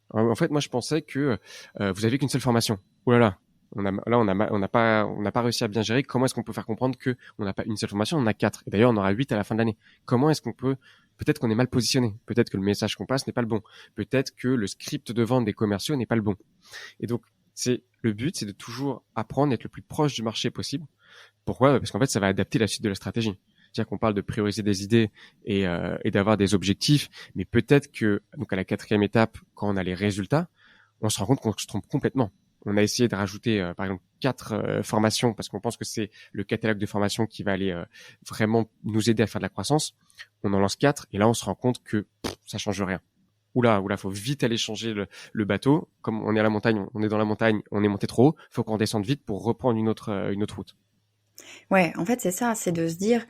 En fait moi je pensais que vous aviez qu'une seule formation. Oh là là, on n'a pas réussi à bien gérer. Comment est-ce qu'on peut faire comprendre que on n'a pas une seule formation, on en a 4 et d'ailleurs on aura 8 à la fin de l'année. Comment est-ce qu'on peut Peut-être qu'on est mal positionné, peut-être que le message qu'on passe n'est pas le bon, peut-être que le script de vente des commerciaux n'est pas le bon. Et donc, le but, c'est de toujours apprendre, être le plus proche du marché possible. Pourquoi ? Parce qu'en fait, ça va adapter la suite de la stratégie. C'est-à-dire qu'on parle de prioriser des idées et d'avoir des objectifs, mais peut-être que, donc à la 4e étape, quand on a les résultats, on se rend compte qu'on se trompe complètement. On a essayé de rajouter, par exemple, 4 formations parce qu'on pense que c'est le catalogue de formations qui va aller vraiment nous aider à faire de la croissance. On en lance 4 et là, on se rend compte que ça change rien. Oula, faut vite aller changer le bateau. Comme on est à la montagne, on est dans la montagne, on est monté trop haut, faut qu'on descende vite pour reprendre une autre route. Ouais, en fait, c'est ça, c'est de se dire,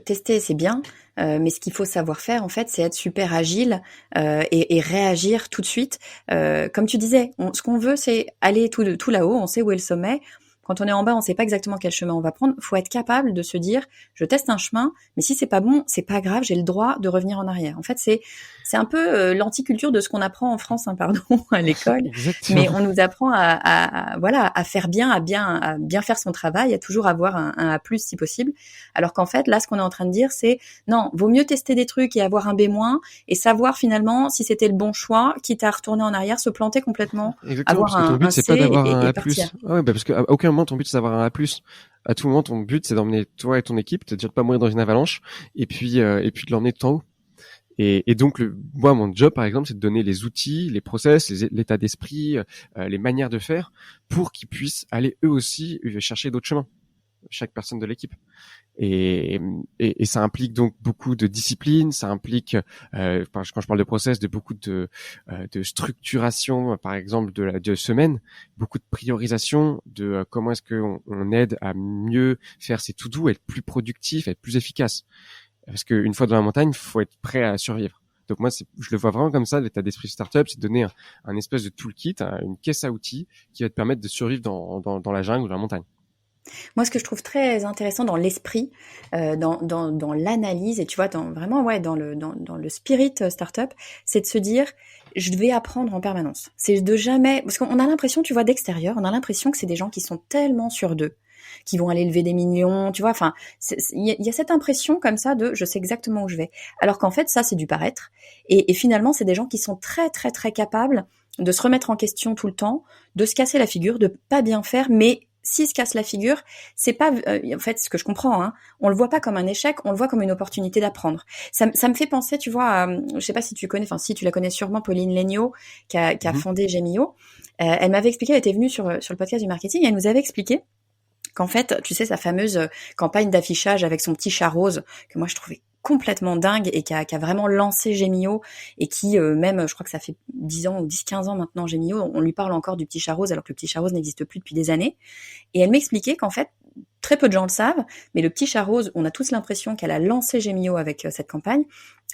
tester, c'est bien, mais ce qu'il faut savoir faire, en fait, c'est être super agile et réagir tout de suite. Comme tu disais, ce qu'on veut, c'est aller tout là-haut, on sait où est le sommet. quand on est en bas, on sait pas exactement quel chemin on va prendre. Faut être capable de se dire, je teste un chemin, mais si c'est pas bon, c'est pas grave, j'ai le droit de revenir en arrière. En fait, c'est un peu l'anticulture de ce qu'on apprend en France, pardon, à l'école. Exactement. Mais on nous apprend à faire bien, à bien faire son travail, à toujours avoir un A+ si possible. Alors qu'en fait, là, ce qu'on est en train de dire, c'est non, vaut mieux tester des trucs et avoir un B- et savoir finalement si c'était le bon choix, quitte à retourner en arrière, se planter complètement, Exactement, avoir parce que ton but, un c'est C pas d'avoir un et A+. partir. Ouais, parce qu'à aucun moment, ton but, c'est d'avoir un A+. À tout moment, ton but, c'est d'emmener toi et ton équipe, de dire de pas mourir dans une avalanche, et puis de l'emmener tout en haut. Et donc, moi, mon job, par exemple, c'est de donner les outils, les process, l'état d'esprit, les manières de faire, pour qu'ils puissent aller eux aussi chercher d'autres chemins, chaque personne de l'équipe. Et ça implique donc beaucoup de discipline, ça implique, quand je parle de process, de beaucoup de structuration, par exemple de semaine, beaucoup de priorisation, de comment est-ce qu'on aide à mieux faire ses to-do, être plus productif, être plus efficace. Parce qu'une fois dans la montagne, il faut être prêt à survivre. Donc moi, je le vois vraiment comme ça, l'état d'esprit startup, c'est de donner un espèce de toolkit, une caisse à outils qui va te permettre de survivre dans la jungle ou dans la montagne. Moi, ce que je trouve très intéressant dans l'esprit, dans l'analyse, et tu vois, dans le spirit startup, c'est de se dire, je vais apprendre en permanence. C'est de jamais, parce qu'on a l'impression, tu vois, d'extérieur, on a l'impression que c'est des gens qui sont tellement sûrs d'eux, qui vont aller lever des millions, tu vois. Enfin, il y a cette impression comme ça de, je sais exactement où je vais. Alors qu'en fait, ça, c'est du paraître. Et finalement, c'est des gens qui sont très, très, très capables de se remettre en question tout le temps, de se casser la figure, de pas bien faire, mais s'il se casse la figure, c'est pas, en fait, ce que je comprends, hein, on le voit pas comme un échec, on le voit comme une opportunité d'apprendre. Ça me fait penser, tu vois, je sais pas si tu connais, enfin si tu la connais sûrement, Pauline Legnaud, qui a fondé Gemio. Elle m'avait expliqué, elle était venue sur le podcast du marketing, et elle nous avait expliqué qu'en fait, tu sais, sa fameuse campagne d'affichage avec son petit chat rose, que moi je trouvais complètement dingue et qui a vraiment lancé Gemio et qui même, je crois que ça fait 10 ans ou 10-15 ans maintenant Gemio, on lui parle encore du petit chat rose alors que le petit chat rose n'existe plus depuis des années. Et elle m'expliquait qu'en fait, très peu de gens le savent, mais le petit chat rose, on a tous l'impression qu'elle a lancé Gemio avec cette campagne,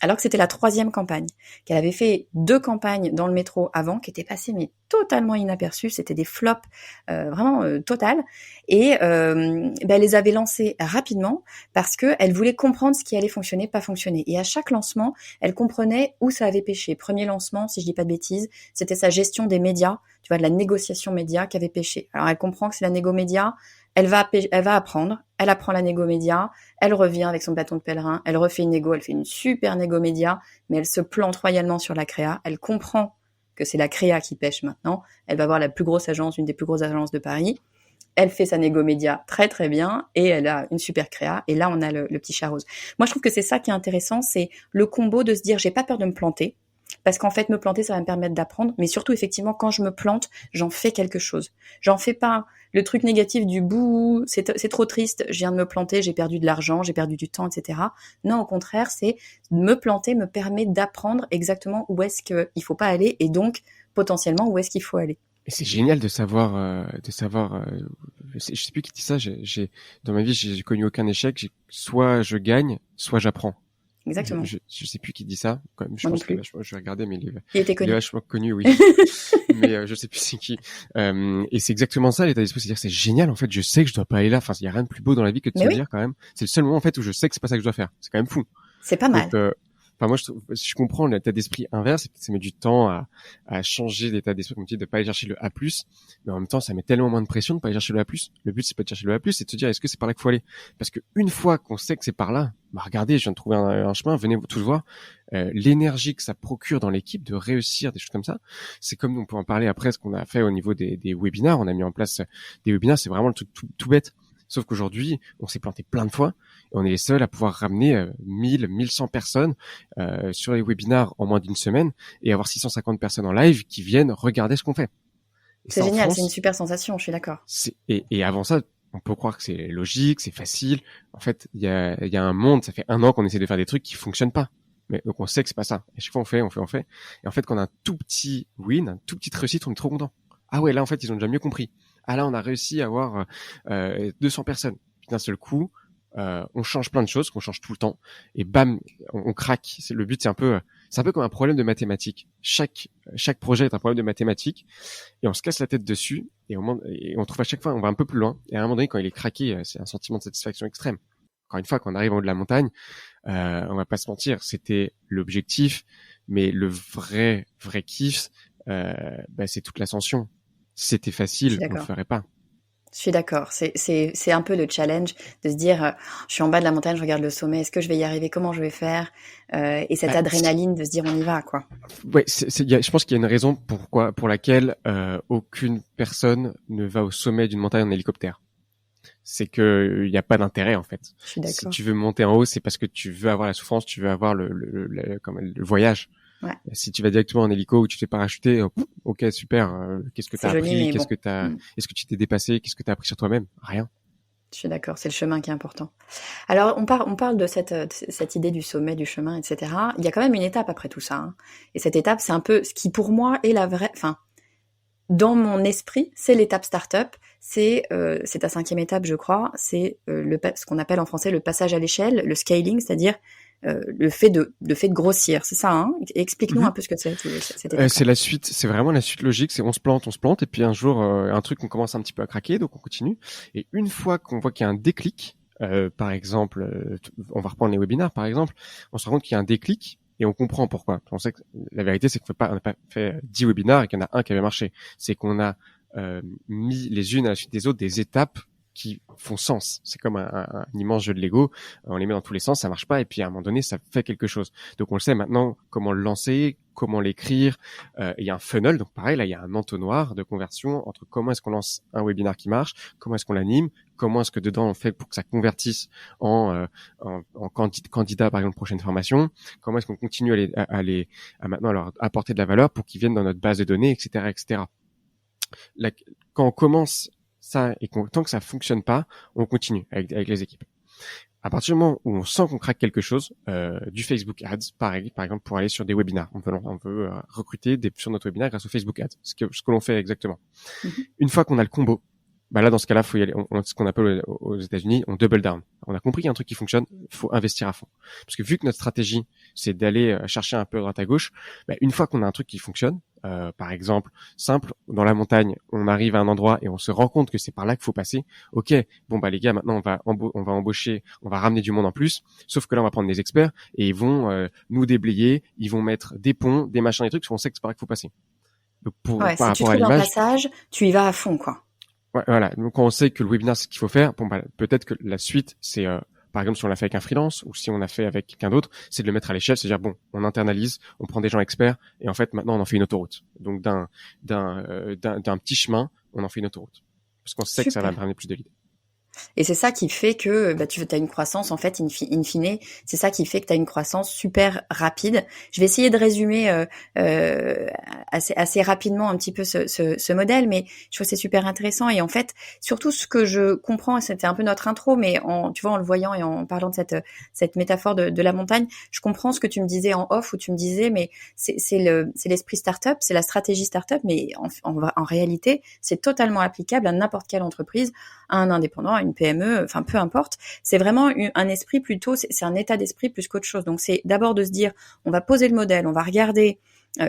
alors que c'était la 3e campagne, qu'elle avait fait 2 campagnes dans le métro avant, qui étaient passées mais totalement inaperçues, c'était des flops vraiment totales, et elle les avait lancées rapidement parce qu'elle voulait comprendre ce qui allait fonctionner, pas fonctionner. Et à chaque lancement, elle comprenait où ça avait pêché. Premier lancement, si je dis pas de bêtises, c'était sa gestion des médias, tu vois, de la négociation média qui avait pêché. Alors elle comprend que c'est la négo média, elle va apprendre, elle apprend la négo média, elle revient avec son bâton de pèlerin, elle refait une négo, elle fait une super négo média, mais elle se plante royalement sur la créa, elle comprend que c'est la créa qui pêche maintenant, elle va voir la plus grosse agence, une des plus grosses agences de Paris, elle fait sa négo média très très bien, et elle a une super créa, et là on a le petit chat rose. Moi je trouve que c'est ça qui est intéressant, c'est le combo de se dire j'ai pas peur de me planter, parce qu'en fait me planter ça va me permettre d'apprendre, mais surtout effectivement quand je me plante j'en fais quelque chose, j'en fais pas le truc négatif du bout, c'est trop triste, je viens de me planter, j'ai perdu de l'argent, j'ai perdu du temps, etc. Non, au contraire, c'est me planter me permet d'apprendre exactement où est-ce qu'il faut pas aller, et donc potentiellement où est-ce qu'il faut aller. Et c'est génial de savoir, je sais plus qui dit ça. Dans ma vie, j'ai connu aucun échec. Soit je gagne, soit j'apprends. Exactement. Je sais plus qui dit ça. Quand même, je Moi non pense que plus. je vais regarder, mais Il était il est connu. vachement connu, oui. Mais je sais plus c'est qui. Et c'est exactement ça l'état d'esprit, c'est-à-dire que c'est génial. En fait, je sais que je dois pas aller là. Enfin, il y a rien de plus beau dans la vie que de Mais se oui, dire quand même. C'est le seul moment en fait où je sais que c'est pas ça que je dois faire. C'est quand même fou. c'est pas mal. Donc, enfin moi, je comprends l'état d'esprit inverse, ça met du temps à changer l'état d'esprit, comme tu dis, de pas aller chercher le A+, mais en même temps, ça met tellement moins de pression de pas aller chercher le A+. Le but, c'est pas de chercher le A+, c'est de se dire, est-ce que c'est par là qu'il faut aller? Parce que une fois qu'on sait que c'est par là, bah regardez, je viens de trouver un chemin, venez tous voir, l'énergie que ça procure dans l'équipe de réussir des choses comme ça. C'est comme on peut en parler après, ce qu'on a fait au niveau des webinars. On a mis en place des webinars, c'est vraiment le truc tout bête. Sauf qu'aujourd'hui, on s'est planté plein de fois et on est les seuls à pouvoir ramener 1100 personnes sur les webinars en moins d'une semaine et avoir 650 personnes en live qui viennent regarder ce qu'on fait. Et C'est ça, en génial, France, c'est une super sensation, je suis d'accord. et avant ça, on peut croire que c'est logique, c'est facile. En fait, il y a un monde, ça fait 1 an qu'on essaie de faire des trucs qui fonctionnent pas. Mais donc on sait que c'est pas ça. Et chaque fois on fait. Et en fait, quand on a un tout petit win, un tout petite réussite, on est trop content. Ah ouais, là en fait, ils ont déjà mieux compris. Ah là, on a réussi à avoir 200 personnes. Puis d'un seul coup, on change plein de choses, qu'on change tout le temps. Et bam, on craque. Le but, c'est un peu C'est un peu comme un problème de mathématiques. Chaque projet est un problème de mathématiques et on se casse la tête dessus et on trouve à chaque fois, on va un peu plus loin et à un moment donné, quand il est craqué, c'est un sentiment de satisfaction extrême. Encore une fois, quand on arrive en haut de la montagne, on va pas se mentir, c'était l'objectif, mais le vrai kiff, c'est toute l'ascension. Si c'était Je suis facile, on le d'accord. ferait pas. Je suis d'accord. C'est un peu le challenge de se dire, je suis en bas de la montagne, je regarde le sommet, est-ce que je vais y arriver? Comment je vais faire? Et cette Bah, adrénaline de se dire, on y va, quoi. ouais, je pense qu'il y a une raison pour laquelle aucune personne ne va au sommet d'une montagne en hélicoptère. C'est que il y a pas d'intérêt en fait. Je suis Si d'accord. tu veux monter en haut, c'est parce que tu veux avoir la souffrance, tu veux avoir le voyage. Ouais, Si tu vas directement en hélico ou tu t'es parachuté, ok super. Qu'est-ce que c'est t'as joli, appris? mais bon. Mm. Est-ce que tu t'es dépassé? Qu'est-ce que t'as appris sur toi-même? Rien. Je suis d'accord, c'est le chemin qui est important. Alors, on parle de cette idée du sommet, du chemin, etc. Il y a quand même une étape après tout ça, hein. Et cette étape, c'est un peu ce qui, pour moi, est la vraie... Enfin, dans mon esprit, c'est l'étape startup. C'est ta 5e étape, je crois. C'est ce qu'on appelle en français le passage à l'échelle, le scaling, c'est-à-dire le fait de grossir. C'est ça, hein? Explique-nous un peu ce que c'est, cette étape-là. C'est la suite, c'est vraiment la suite logique. C'est on se plante, et puis un jour, un truc, on commence un petit peu à craquer, donc on continue. Et une fois qu'on voit qu'il y a un déclic, par exemple, on va reprendre les webinaires, par exemple, on se rend compte qu'il y a un déclic et on comprend pourquoi. On sait que la vérité, c'est on n'a pas fait 10 webinaires et qu'il y en a un qui avait marché. C'est qu'on a mis les unes à la suite des autres des étapes qui font sens. C'est comme un immense jeu de Lego. On les met dans tous les sens, ça marche pas, et puis à un moment donné, ça fait quelque chose. Donc on le sait maintenant comment le lancer, comment l'écrire. Il y a un funnel, donc pareil, là il y a un entonnoir de conversion entre comment est-ce qu'on lance un webinaire qui marche, comment est-ce qu'on l'anime, comment est-ce que dedans on fait pour que ça convertisse en candidat par exemple prochaine formation, comment est-ce qu'on continue à maintenant leur apporter de la valeur pour qu'ils viennent dans notre base de données, etc., etc. Là, quand on commence ça et tant que ça fonctionne pas, on continue avec les équipes. À partir du moment où on sent qu'on craque quelque chose, du Facebook Ads, pareil, par exemple, pour aller sur des webinaires, on veut recruter sur notre webinaire grâce au Facebook Ads, ce que l'on fait exactement. Mhm. Une fois qu'on a le combo, bah là dans ce cas-là, faut y aller. Ce qu'on appelle aux États-Unis, on double down. On a compris qu'il y a un truc qui fonctionne, faut investir à fond. Parce que vu que notre stratégie, c'est d'aller chercher un peu à droite à gauche, bah, une fois qu'on a un truc qui fonctionne, par exemple, simple, dans la montagne, on arrive à un endroit et on se rend compte que c'est par là qu'il faut passer. Ok, bon bah les gars, maintenant on va embaucher, on va ramener du monde en plus. Sauf que là, on va prendre des experts et ils vont nous déblayer, ils vont mettre des ponts, des machins, des trucs, parce qu'on sait que c'est par là qu'il faut passer. Donc Ouais, par si tu rapport à trouves un l'image. passage, tu y vas à fond, quoi. Ouais, voilà. Donc, quand on sait que le webinaire, c'est ce qu'il faut faire, bon, bah, peut-être que la suite, c'est, par exemple, si on l'a fait avec un freelance ou si on l'a fait avec quelqu'un d'autre, c'est de le mettre à l'échelle, c'est-à-dire, bon, on internalise, on prend des gens experts et en fait, maintenant, on en fait une autoroute. Donc, d'un petit chemin, on en fait une autoroute. Parce qu'on sait que ça va Super. ramener plus de leads. Et c'est ça qui fait que bah, tu as une croissance, en fait, in fine, c'est ça qui fait que tu as une croissance super rapide. Je vais essayer de résumer assez rapidement un petit peu ce modèle, mais je trouve que c'est super intéressant. Et en fait, surtout ce que je comprends, et c'était un peu notre intro, mais tu vois, en le voyant et en parlant de cette métaphore de la montagne, je comprends ce que tu me disais en off, où tu me disais, mais c'est l'esprit startup, c'est la stratégie startup, mais en réalité, c'est totalement applicable à n'importe quelle entreprise, à un indépendant, à une PME, enfin peu importe. C'est vraiment un esprit plutôt, c'est un état d'esprit plus qu'autre chose. Donc c'est d'abord de se dire, on va poser le modèle, on va regarder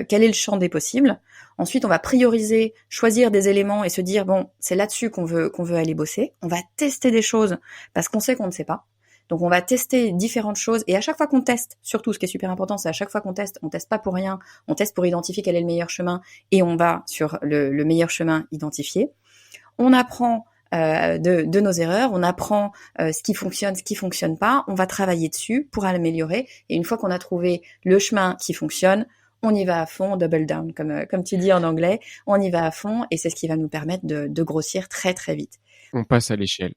quel est le champ des possibles. Ensuite, on va prioriser, choisir des éléments et se dire, bon, c'est là-dessus qu'on veut aller bosser. On va tester des choses parce qu'on sait qu'on ne sait pas. Donc on va tester différentes choses et à chaque fois qu'on teste, surtout ce qui est super important, c'est à chaque fois qu'on teste, on teste pas pour rien, on teste pour identifier quel est le meilleur chemin et on va sur le meilleur chemin identifié. On apprend de nos erreurs, on apprend ce qui fonctionne pas, on va travailler dessus pour l'améliorer et une fois qu'on a trouvé le chemin qui fonctionne, on y va à fond, double down comme tu dis en anglais, on y va à fond et c'est ce qui va nous permettre de grossir très très vite. On passe à l'échelle.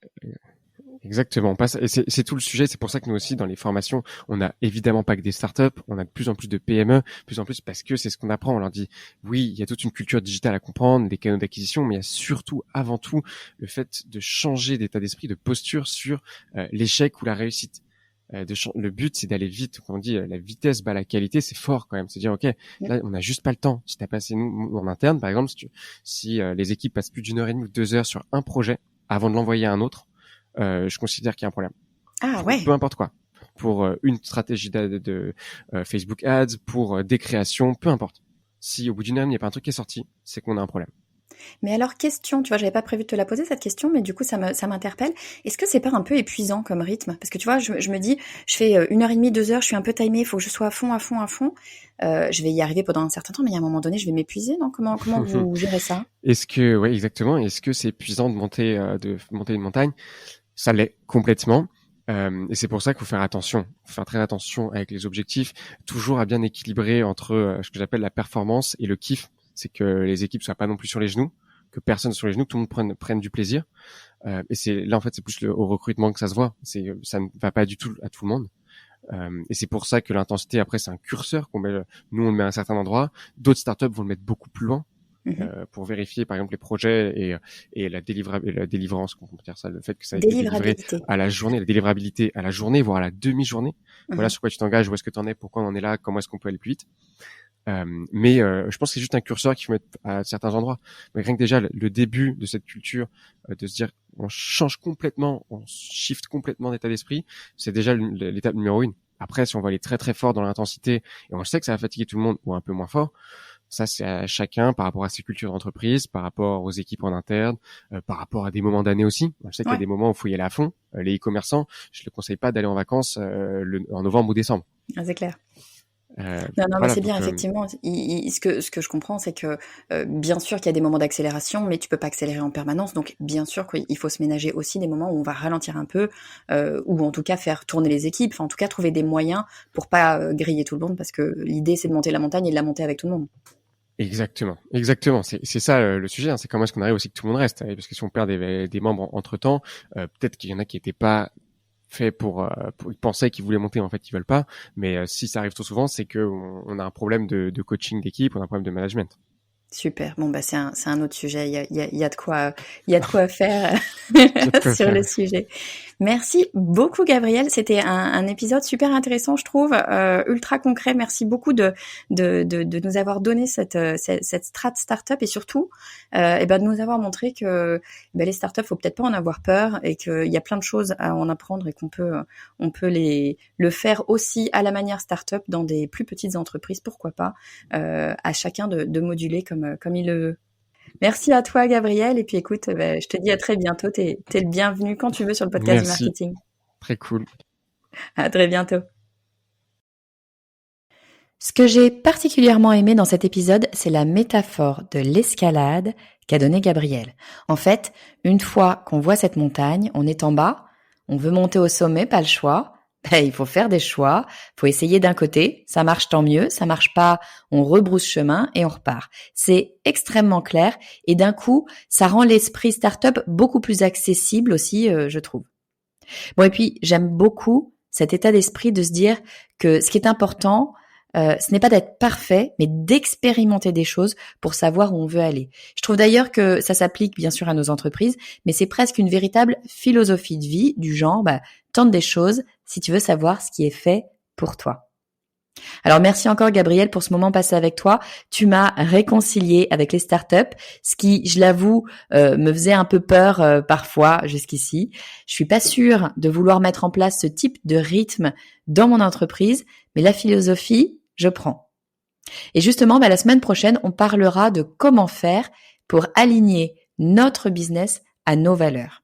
Exactement. On passe, et c'est tout le sujet. C'est pour ça que nous aussi, dans les formations, on n'a évidemment pas que des startups. On a de plus en plus de PME, de plus en plus parce que c'est ce qu'on apprend. On leur dit, oui, il y a toute une culture digitale à comprendre, des canaux d'acquisition, mais il y a surtout, avant tout, le fait de changer d'état d'esprit, de posture sur l'échec ou la réussite. Le but, c'est d'aller vite. Quand on dit la vitesse bat la qualité, c'est fort quand même. C'est dire, ok, là, on n'a juste pas le temps. Si t'as passé nous en interne, par exemple, si les équipes passent plus d'1 heure et demie ou 2 heures sur un projet avant de l'envoyer à un autre, je considère qu'il y a un problème. Ah ouais. Peu importe quoi. pour une stratégie de Facebook Ads, pour des créations, peu importe. Si au bout d'une heure, il n'y a pas un truc qui est sorti, c'est qu'on a un problème. Mais alors, question, tu vois, j'avais pas prévu de te la poser cette question, mais du coup, ça m'interpelle. Est-ce que c'est pas un peu épuisant comme rythme? Parce que tu vois, je me dis, je fais 1h30, 2 heures, je suis un peu timée, il faut que je sois à fond. Je vais y arriver pendant un certain temps, mais à un moment donné, je vais m'épuiser, non? Comment vous gérez ça? Ouais, exactement. Est-ce que c'est épuisant de monter une montagne? Ça l'est complètement. Et c'est pour ça qu'il faut faire attention. Faut faire très attention avec les objectifs, toujours à bien équilibrer entre ce que j'appelle la performance et le kiff. C'est que les équipes soient pas non plus sur les genoux, que personne sur les genoux, que tout le monde prenne du plaisir. Et c'est là en fait c'est plus au recrutement que ça se voit. Ça ne va pas du tout à tout le monde. Et c'est pour ça que l'intensité après c'est un curseur qu'on met. Nous on le met à un certain endroit. D'autres startups vont le mettre beaucoup plus loin. Pour vérifier par exemple les projets et la délivrance, qu'on peut dire ça, le fait que ça a été délivré à la journée, la délivrabilité à la journée, voire à la demi-journée. Voilà sur quoi tu t'engages, où est-ce que tu en es, pourquoi on en est là, comment est-ce qu'on peut aller plus vite. Mais je pense que c'est juste un curseur qu'il faut mettre à certains endroits. Mais rien que déjà le début de cette culture, de se dire on change complètement, on shift complètement d'état d'esprit, c'est déjà l'étape numéro 1. Après, si on va aller très très fort dans l'intensité, et on sait que ça va fatiguer tout le monde, ou un peu moins fort, ça c'est à chacun par rapport à ses cultures d'entreprise, par rapport aux équipes en interne, par rapport à des moments d'année aussi. Je sais qu'il y a des moments où il faut y aller à fond. Les e-commerçants, je ne conseille pas d'aller en vacances en novembre ou décembre. Ah, c'est clair. Non, mais c'est bien, effectivement. Ce que je comprends, c'est que bien sûr qu'il y a des moments d'accélération, mais tu peux pas accélérer en permanence. Donc, bien sûr qu'il faut se ménager aussi des moments où on va ralentir un peu, ou en tout cas faire tourner les équipes. Enfin, en tout cas, trouver des moyens pour pas griller tout le monde, parce que l'idée, c'est de monter la montagne et de la monter avec tout le monde. Exactement. C'est ça le sujet. C'est comment est-ce qu'on arrive aussi que tout le monde reste. Parce que si on perd des membres entre temps, peut-être qu'il y en a qui étaient pas fait pour ils pensaient qu'ils voulaient monter, en fait ils veulent pas, mais si ça arrive trop souvent, c'est que on a un problème de coaching d'équipe, on a un problème de management. Super. Bon, bah c'est un autre sujet. Il y a de quoi faire sur le sujet. Merci beaucoup, Gabriel. C'était un épisode super intéressant, je trouve, ultra concret. Merci beaucoup de nous avoir donné cette strat startup et surtout, de nous avoir montré que les startups, faut peut-être pas en avoir peur et qu'il y a plein de choses à en apprendre et qu'on peut le faire aussi à la manière startup dans des plus petites entreprises, pourquoi pas, à chacun de moduler comme il le veut. Merci à toi, Gabriel. Et puis écoute, je te dis à très bientôt. T'es le bienvenu quand tu veux sur le podcast du marketing. Très cool. À très bientôt. Ce que j'ai particulièrement aimé dans cet épisode, c'est la métaphore de l'escalade qu'a donnée Gabriel. En fait, une fois qu'on voit cette montagne, on est en bas, on veut monter au sommet, pas le choix. Il faut faire des choix, faut essayer d'un côté, ça marche tant mieux, ça marche pas, on rebrousse chemin et on repart. C'est extrêmement clair et d'un coup, ça rend l'esprit startup beaucoup plus accessible aussi, je trouve. Bon, et puis j'aime beaucoup cet état d'esprit de se dire que ce qui est important, ce n'est pas d'être parfait, mais d'expérimenter des choses pour savoir où on veut aller. Je trouve d'ailleurs que ça s'applique bien sûr à nos entreprises, mais c'est presque une véritable philosophie de vie du genre, tente des choses si tu veux savoir ce qui est fait pour toi. Alors merci encore Gabriel pour ce moment passé avec toi. Tu m'as réconcilié avec les startups, ce qui, je l'avoue, me faisait un peu peur parfois jusqu'ici. Je suis pas sûre de vouloir mettre en place ce type de rythme dans mon entreprise, mais la philosophie, je prends. Et justement, la semaine prochaine, on parlera de comment faire pour aligner notre business à nos valeurs.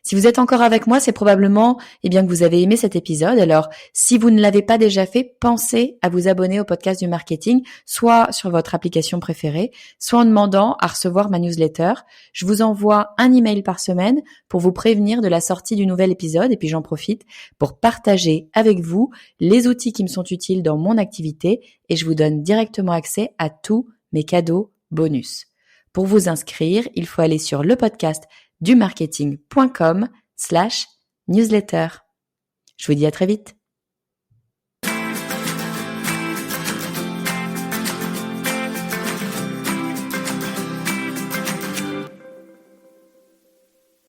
Si vous êtes encore avec moi, c'est probablement que vous avez aimé cet épisode. Alors, si vous ne l'avez pas déjà fait, pensez à vous abonner au podcast du marketing, soit sur votre application préférée, soit en demandant à recevoir ma newsletter. Je vous envoie un email par semaine pour vous prévenir de la sortie du nouvel épisode et puis j'en profite pour partager avec vous les outils qui me sont utiles dans mon activité et je vous donne directement accès à tous mes cadeaux bonus. Pour vous inscrire, il faut aller sur le podcast du marketing.com/newsletter. Je vous dis à très vite.